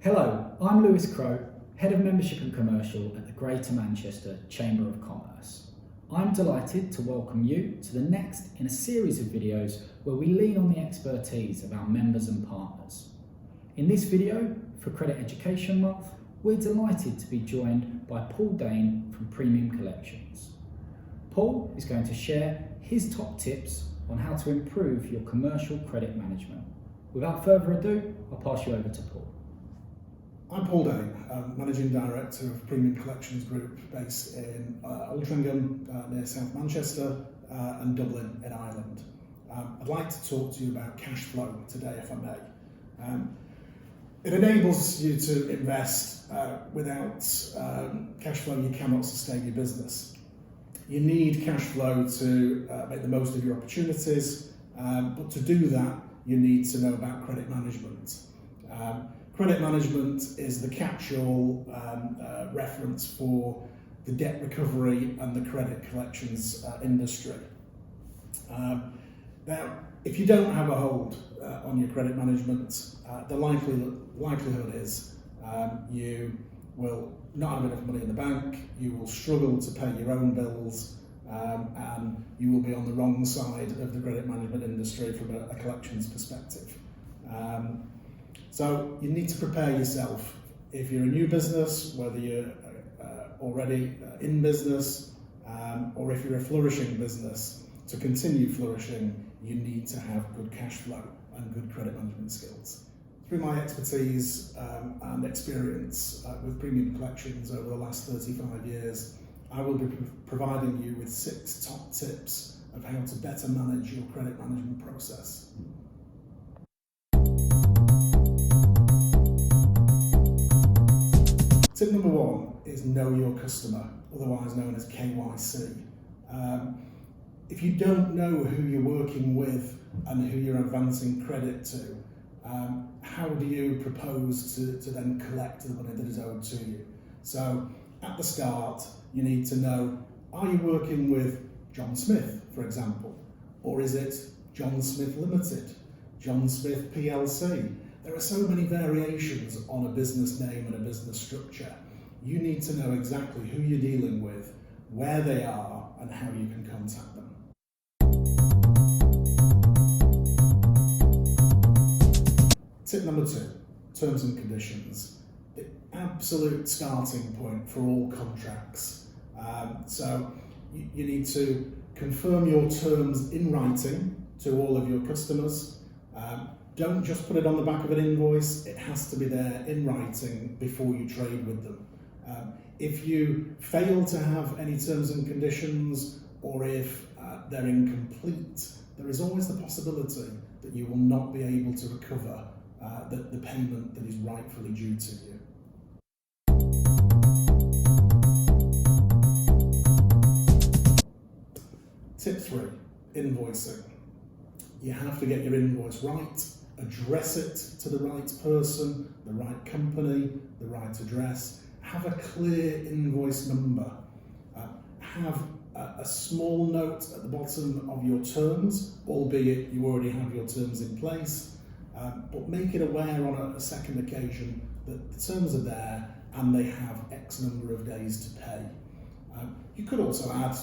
Hello, I'm Lewis Crowe, Head of Membership and Commercial at the Greater Manchester Chamber of Commerce. I'm delighted to welcome you to the next in a series of videos where we lean on the expertise of our members and partners. In this video, for Credit Education Month, we're delighted to be joined by Paul Daine from Premium Collections. Paul is going to share his top tips on how to improve your commercial credit management. Without further ado, I'll pass you over to Paul. I'm Paul Daine, Managing Director of Premium Collections Group based in Altrincham, near South Manchester, and Dublin in Ireland. I'd like to talk to you about cash flow today, if I may. It enables you to invest. Without cash flow, you cannot sustain your business. You need cash flow to make the most of your opportunities, but to do that, you need to know about credit management. Credit management is the catch-all reference for the debt recovery and the credit collections industry. Now, if you don't have a hold on your credit management, the likelihood is you will not have enough money in the bank, you will struggle to pay your own bills, and you will be on the wrong side of the credit management industry from a collections perspective. So you need to prepare yourself. If you're a new business, whether you're already in business, or if you're a flourishing business, to continue flourishing, you need to have good cash flow and good credit management skills. Through my expertise and experience with Premium Collections over the last 35 years, I will be providing you with 6 top tips of how to better manage your credit management process. Tip number 1 is know your customer, otherwise known as KYC. If you don't know who you're working with and who you're advancing credit to, how do you propose to then collect the money that is owed to you? So at the start, you need to know, are you working with John Smith, for example? Or is it John Smith Limited, John Smith PLC? There are so many variations on a business name and a business structure. You need to know exactly who you're dealing with, where they are, and how you can contact them. Tip number 2, terms and conditions. The absolute starting point for all contracts. So you need to confirm your terms in writing to all of your customers. Don't just put it on the back of an invoice, it has to be there in writing before you trade with them. If you fail to have any terms and conditions, or if they're incomplete, there is always the possibility that you will not be able to recover the payment that is rightfully due to you. Tip 3, invoicing. You have to get your invoice right, address it to the right person, the right company, the right address. Have a clear invoice number. Have a small note at the bottom of your terms, albeit you already have your terms in place, but make it aware on a second occasion that the terms are there and they have X number of days to pay. You could also add,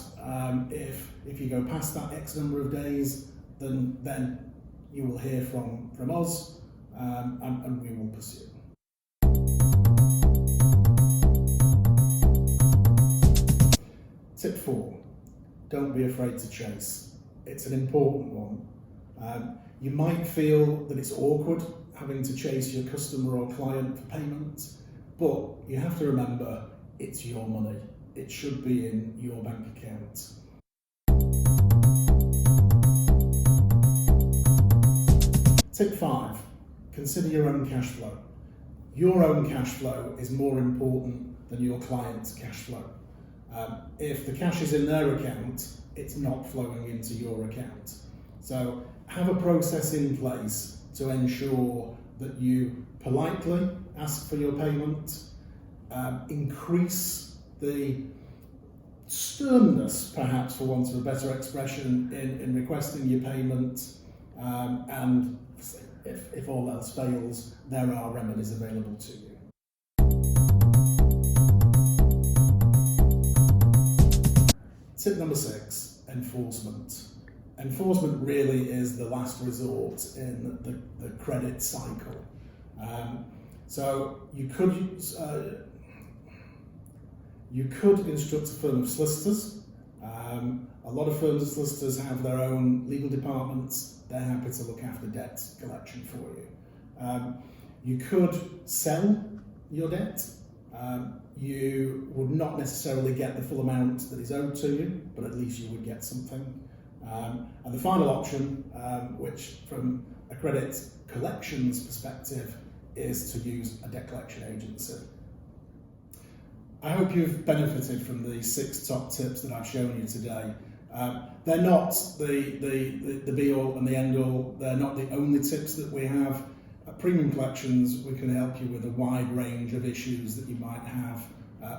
if you go past that X number of days, then you will hear from us and we will pursue. Tip 4, don't be afraid to chase. It's an important one. You might feel that it's awkward having to chase your customer or client for payment, but you have to remember it's your money. It should be in your bank account. Tip 5, consider your own cash flow. Your own cash flow is more important than your client's cash flow. If the cash is in their account, it's not flowing into your account. So have a process in place to ensure that you politely ask for your payment, increase the sternness, perhaps for want of a better expression, in requesting your payment, and if all else fails, there are remedies available to you. Tip number 6, enforcement. Enforcement really is the last resort in the credit cycle. So you could instruct a firm of solicitors. A lot of firms of solicitors have their own legal departments. They're happy to look after debt collection for you. You could sell your debt. You would not necessarily get the full amount that is owed to you, but at least you would get something. And the final option, which from a credit collections perspective, is to use a debt collection agency. I hope you've benefited from the 6 top tips that I've shown you today. They're not the be-all and the end-all. They're not the only tips that we have. At Premium Collections, we can help you with a wide range of issues that you might have.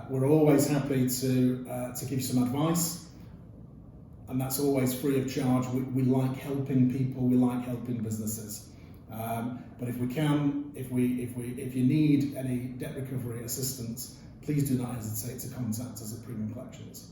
We're always happy to give you some advice, and that's always free of charge. We like helping people. We like helping businesses. But if you need any debt recovery assistance, please do not hesitate to contact us at Premium Collections.